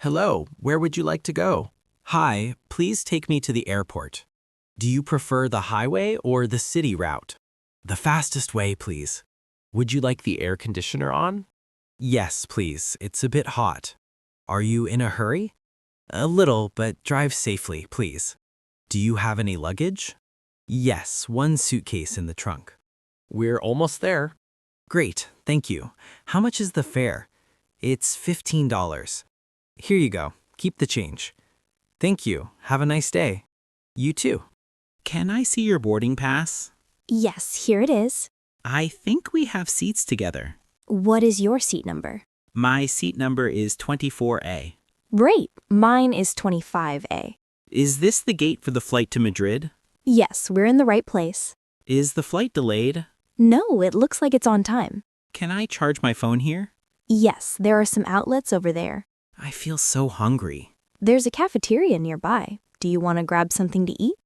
Hello, where would you like to go? Hi, please take me to the airport. Do you prefer the highway or the city route? The fastest way, please. Would you like the air conditioner on? Yes, please. It's a bit hot. Are you in a hurry? A little, but drive safely, please. Do you have any luggage? Yes, one suitcase in the trunk. We're almost there. Great, thank you. How much is the fare? It's $15. Here you go. Keep the change. Thank you. Have a nice day. You too. Can I see your boarding pass? Yes, here it is. I think we have seats together. What is your seat number? My seat number is 24A. Great. Mine is 25A. Is this the gate for the flight to Madrid? Yes, we're in the right place. Is the flight delayed? No, it looks like it's on time. Can I charge my phone here? Yes, there are some outlets over there. I feel so hungry. There's a cafeteria nearby. Do you want to grab something to eat?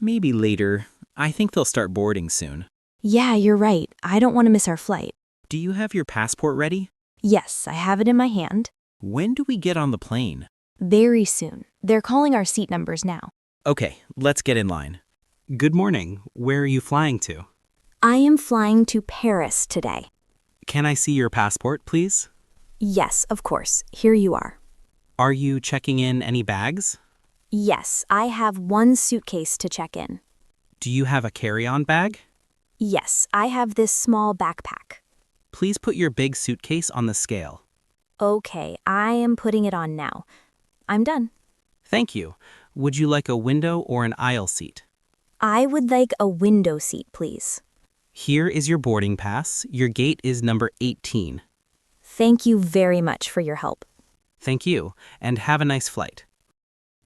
Maybe later. I think they'll start boarding soon. Yeah, you're right. I don't want to miss our flight. Do you have your passport ready? Yes, I have it in my hand. When do we get on the plane? Very soon. They're calling our seat numbers now. Okay, let's get in line. Good morning. Where are you flying to? I am flying to Paris today. Can I see your passport, please? Yes, of course. Here you are. Are you checking in any bags? Yes, I have one suitcase to check in. Do you have a carry-on bag? Yes, I have this small backpack. Please put your big suitcase on the scale. Okay, I am putting it on now. I'm done. Thank you. Would you like a window or an aisle seat? I would like a window seat, please. Here is your boarding pass. Your gate is number 18. Thank you very much for your help. Thank you, and have a nice flight.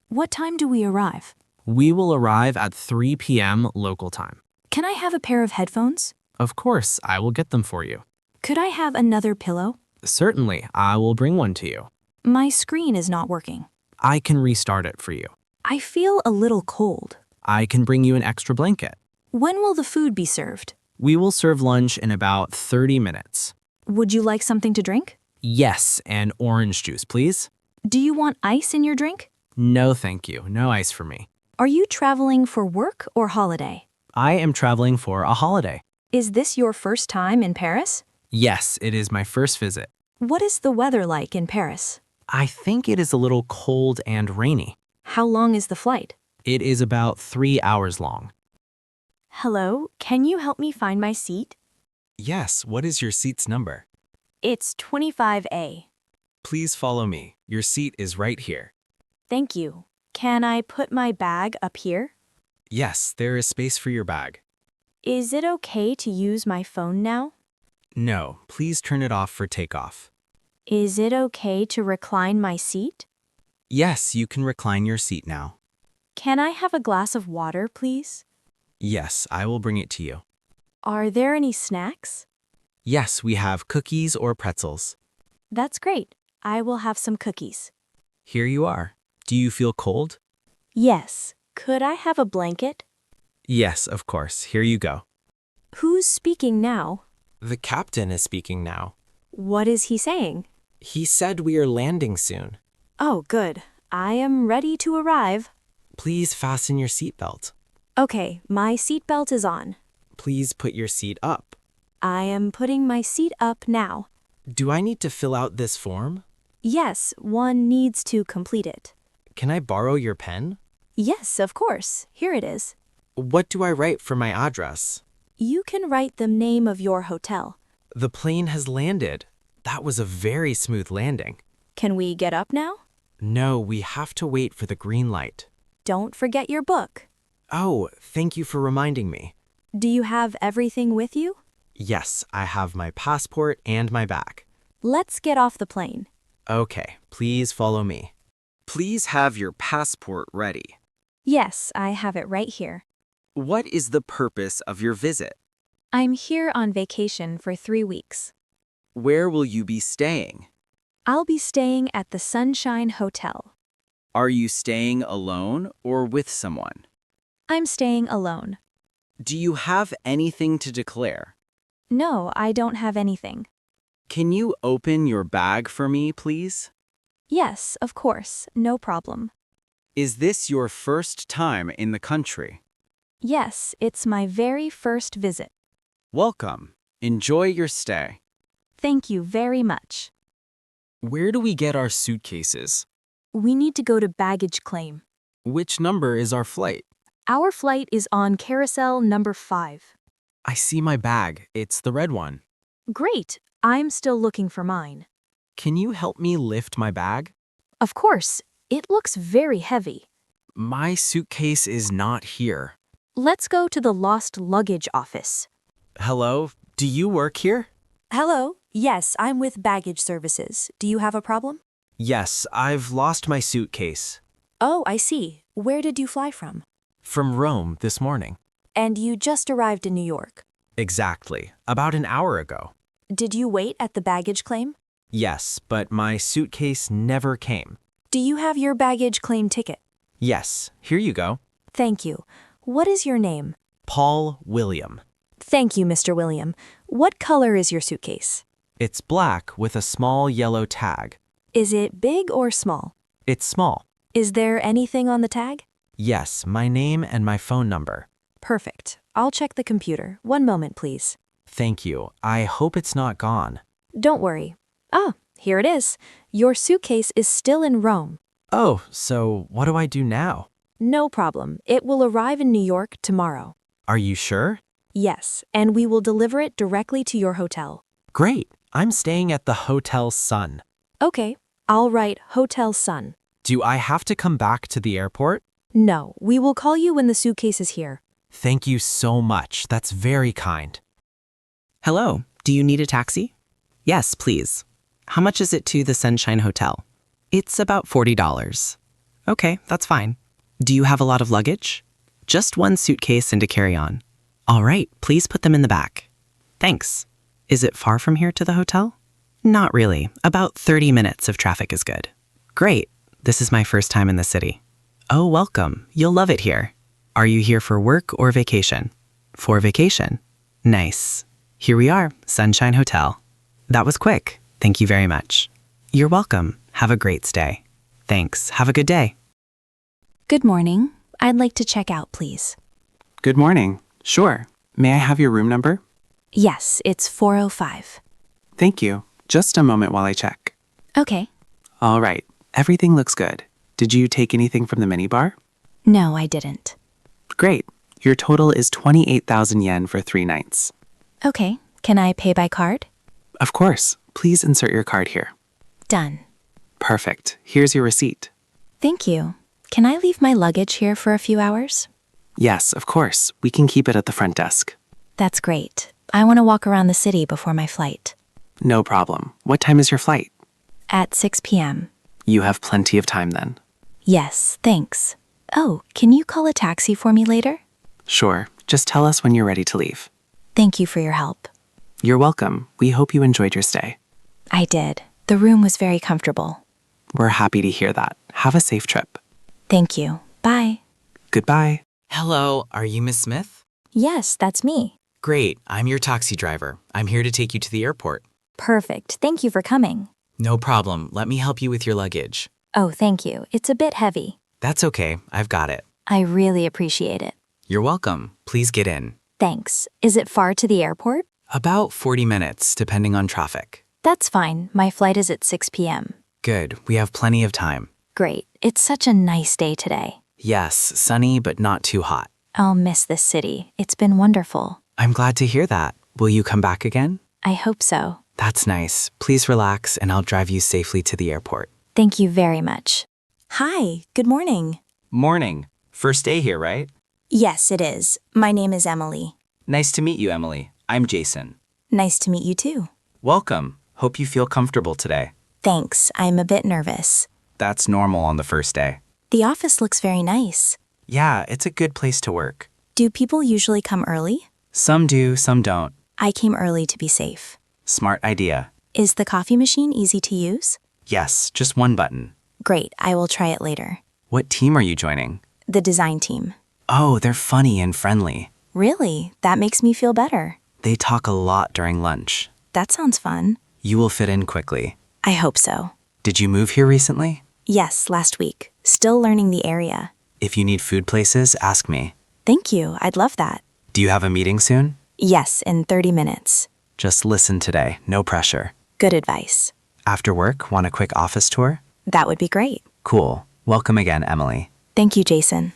What time do we arrive? We will arrive at 3 p.m. local time. Can I have a pair of headphones? Of course, I will get them for you. Could I have another pillow? Certainly, I will bring one to you. My screen is not working. I can restart it for you. I feel a little cold. I can bring you an extra blanket. When will the food be served? We will serve lunch in about 30 minutes. Would you like something to drink? Yes, and orange juice, please. Do you want ice in your drink? No, thank you. No ice for me. Are you traveling for work or holiday? I am traveling for a holiday. Is this your first time in Paris? Yes, it is my first visit. What is the weather like in Paris? I think it is a little cold and rainy. How long is the flight? It is about 3 hours long. Hello, can you help me find my seat? Yes, what is your seat's number? It's 25A. Please follow me. Your seat is right here. Thank you. Can I put my bag up here? Yes, there is space for your bag. Is it okay to use my phone now? No, please turn it off for takeoff. Is it okay to recline my seat? Yes, you can recline your seat now. Can I have a glass of water, please? Yes, I will bring it to you. Are there any snacks? Yes, we have cookies or pretzels. That's great. I will have some cookies. Here you are. Do you feel cold? Yes. Could I have a blanket? Yes, of course. Here you go. Who's speaking now? The captain is speaking now. What is he saying? He said we are landing soon. Oh, good. I am ready to arrive. Please fasten your seatbelt. Okay, my seatbelt is on. Please put your seat up. I am putting my seat up now. Do I need to fill out this form? Yes, one needs to complete it. Can I borrow your pen? Yes, of course. Here it is. What do I write for my address? You can write the name of your hotel. The plane has landed. That was a very smooth landing. Can we get up now? No, we have to wait for the green light. Don't forget your book. Oh, thank you for reminding me. Do you have everything with you? Yes, I have my passport and my bag. Let's get off the plane. Okay, please follow me. Please have your passport ready. Yes, I have it right here. What is the purpose of your visit? I'm here on vacation for 3 weeks. Where will you be staying? I'll be staying at the Sunshine Hotel. Are you staying alone or with someone? I'm staying alone. Do you have anything to declare? No, I don't have anything. Can you open your bag for me, please? Yes, of course, no problem. Is this your first time in the country? Yes, it's my very first visit. Welcome. Enjoy your stay. Thank you very much. Where do we get our suitcases? We need to go to baggage claim. Which number is our flight? Our flight is on carousel number 5. I see my bag. It's the red one. Great, I'm still looking for mine. Can you help me lift my bag? Of course, it looks very heavy. My suitcase is not here. Let's go to the lost luggage office. Hello? Do you work here? Hello. Yes, I'm with baggage services. Do you have a problem? Yes, I've lost my suitcase. Oh, I see. Where did you fly from? From Rome this morning. And you just arrived in New York. Exactly. About an hour ago. Did you wait at the baggage claim? Yes, but my suitcase never came. Do you have your baggage claim ticket? Yes, here you go. Thank you. What is your name? Paul William. Thank you, Mr. William. What color is your suitcase? It's black with a small yellow tag. Is it big or small? It's small. Is there anything on the tag? Yes, my name and my phone number. Perfect. I'll check the computer. One moment, please. Thank you. I hope it's not gone. Don't worry. Ah, here it is. Your suitcase is still in Rome. Oh, so what do I do now? No problem. It will arrive in New York tomorrow. Are you sure? Yes, and we will deliver it directly to your hotel. Great. I'm staying at the Hotel Sun. Okay, I'll write Hotel Sun. Do I have to come back to the airport? No, we will call you when the suitcase is here. Thank you so much. That's very kind. Hello. Do you need a taxi? Yes, please. How much is it to the Sunshine Hotel? It's about $40. Okay, that's fine. Do you have a lot of luggage? Just one suitcase and a carry-on. All right, please put them in the back. Thanks. Is it far from here to the hotel? Not really. About 30 minutes of traffic is good. Great. This is my first time in the city. Oh, welcome. You'll love it here. Are you here for work or vacation? For vacation. Nice. Here we are, Sunshine Hotel. That was quick. Thank you very much. You're welcome. Have a great stay. Thanks. Have a good day. Good morning. I'd like to check out, please. Good morning. Sure. May I have your room number? Yes, it's 405. Thank you. Just a moment while I check. Okay. All right. Everything looks good. Did you take anything from the minibar? No, I didn't. Great. Your total is 28,000 yen for 3 nights. Okay. Can I pay by card? Of course. Please insert your card here. Done. Perfect. Here's your receipt. Thank you. Can I leave my luggage here for a few hours? Yes, of course. We can keep it at the front desk. That's great. I want to walk around the city before my flight. No problem. What time is your flight? At 6 p.m. You have plenty of time then. Yes, thanks. Oh, can you call a taxi for me later? Sure. Just tell us when you're ready to leave. Thank you for your help. You're welcome. We hope you enjoyed your stay. I did. The room was very comfortable. We're happy to hear that. Have a safe trip. Thank you. Bye. Goodbye. Hello, are you Miss Smith? Yes, that's me. Great, I'm your taxi driver. I'm here to take you to the airport. Perfect. Thank you for coming. No problem. Let me help you with your luggage. Oh, thank you. It's a bit heavy. That's okay. I've got it. I really appreciate it. You're welcome. Please get in. Thanks. Is it far to the airport? About 40 minutes, depending on traffic. That's fine. My flight is at 6 p.m. Good. We have plenty of time. Great. It's such a nice day today. Yes, sunny but not too hot. I'll miss this city. It's been wonderful. I'm glad to hear that. Will you come back again? I hope so. That's nice. Please relax and I'll drive you safely to the airport. Thank you very much. Hi, good morning. Morning. First day here, right? Yes, it is. My name is Emily. Nice to meet you, Emily. I'm Jason. Nice to meet you too. Welcome. Hope you feel comfortable today. Thanks. I'm a bit nervous. That's normal on the first day. The office looks very nice. Yeah, it's a good place to work. Do people usually come early? Some do, some don't. I came early to be safe. Smart idea. Is the coffee machine easy to use? Yes, just one button. Great, I will try it later. What team are you joining? The design team. Oh, they're funny and friendly. Really? That makes me feel better. They talk a lot during lunch. That sounds fun. You will fit in quickly. I hope so. Did you move here recently? Yes, last week. Still learning the area. If you need food places, ask me. Thank you, I'd love that. Do you have a meeting soon? Yes, in 30 minutes. Just listen today, no pressure. Good advice. After work, want a quick office tour? That would be great. Cool. Welcome again, Emily. Thank you, Jason.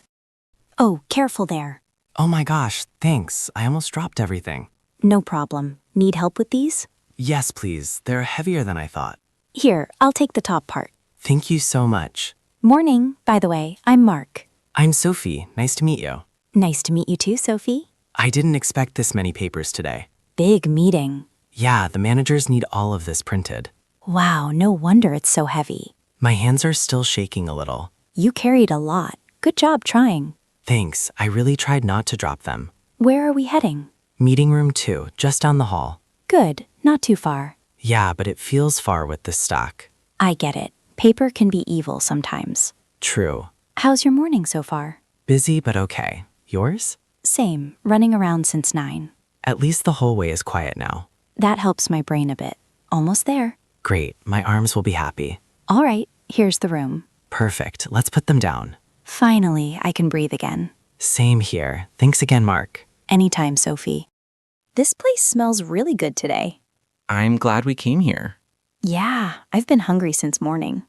Oh, careful there. Oh my gosh, thanks. I almost dropped everything. No problem. Need help with these? Yes, please. They're heavier than I thought. Here, I'll take the top part. Thank you so much. Morning, by the way. I'm Mark. I'm Sophie. Nice to meet you. Nice to meet you too, Sophie. I didn't expect this many papers today. Big meeting. Yeah, the managers need all of this printed. Wow, no wonder it's so heavy. My hands are still shaking a little. You carried a lot. Good job trying. Thanks. I really tried not to drop them. Where are we heading? Meeting room 2, just down the hall. Good, not too far. Yeah, but it feels far with this stock. I get it. Paper can be evil sometimes. True. How's your morning so far? Busy, but okay. Yours? Same, running around since 9. At least the hallway is quiet now. That helps my brain a bit. Almost there. Great. My arms will be happy. All right, here's the room. Perfect. Let's put them down. Finally, I can breathe again. Same here. Thanks again, Mark. Anytime, Sophie. This place smells really good today. I'm glad we came here. Yeah, I've been hungry since morning.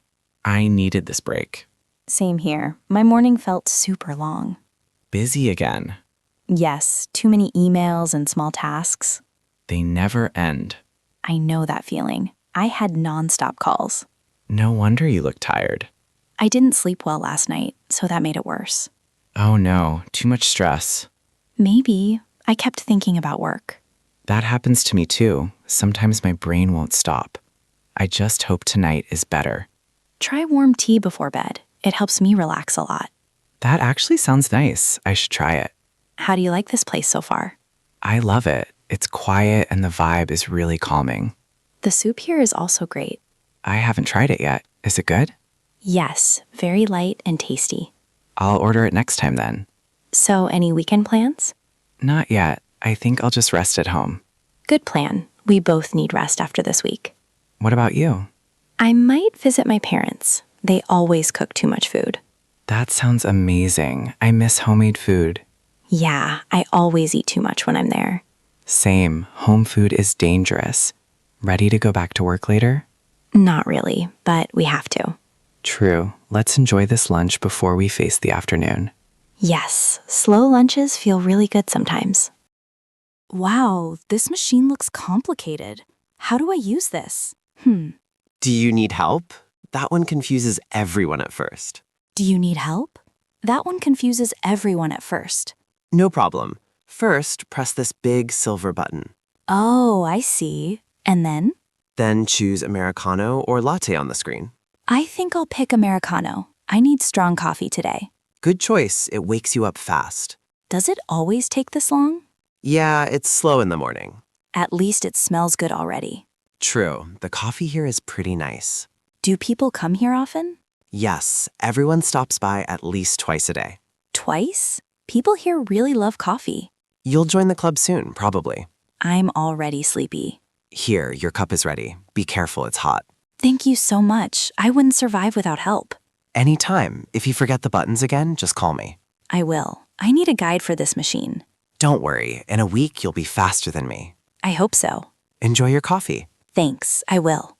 I needed this break. Same here. My morning felt super long. Busy again. Yes, too many emails and small tasks. They never end. I know that feeling. I had nonstop calls. No wonder you look tired. I didn't sleep well last night, so that made it worse. Oh no, too much stress. Maybe. I kept thinking about work. That happens to me too. Sometimes my brain won't stop. I just hope tonight is better. Try warm tea before bed. It helps me relax a lot. That actually sounds nice. I should try it. How do you like this place so far? I love it. It's quiet and the vibe is really calming. The soup here is also great. I haven't tried it yet. Is it good? Yes, very light and tasty. I'll order it next time then. So, any weekend plans? Not yet. I think I'll just rest at home. Good plan. We both need rest after this week. What about you? I might visit my parents. They always cook too much food. That sounds amazing. I miss homemade food. Yeah, I always eat too much when I'm there. Same. Home food is dangerous. Ready to go back to work later? Not really, but we have to. True. Let's enjoy this lunch before we face the afternoon. Yes, slow lunches feel really good sometimes. Wow, this machine looks complicated. How do I use this? Do you need help? That one confuses everyone at first. Do you need help? That one confuses everyone at first. No problem. First, press this big silver button. Oh, I see. And then? Then choose Americano or latte on the screen. I think I'll pick Americano. I need strong coffee today. Good choice. It wakes you up fast. Does it always take this long? Yeah, it's slow in the morning. At least it smells good already. True. The coffee here is pretty nice. Do people come here often? Yes, everyone stops by at least twice a day. Twice? People here really love coffee. You'll join the club soon, probably. I'm already sleepy. Here, your cup is ready. Be careful, it's hot. Thank you so much. I wouldn't survive without help. Anytime. If you forget the buttons again, just call me. I will. I need a guide for this machine. Don't worry. In a week, you'll be faster than me. I hope so. Enjoy your coffee. Thanks, I will.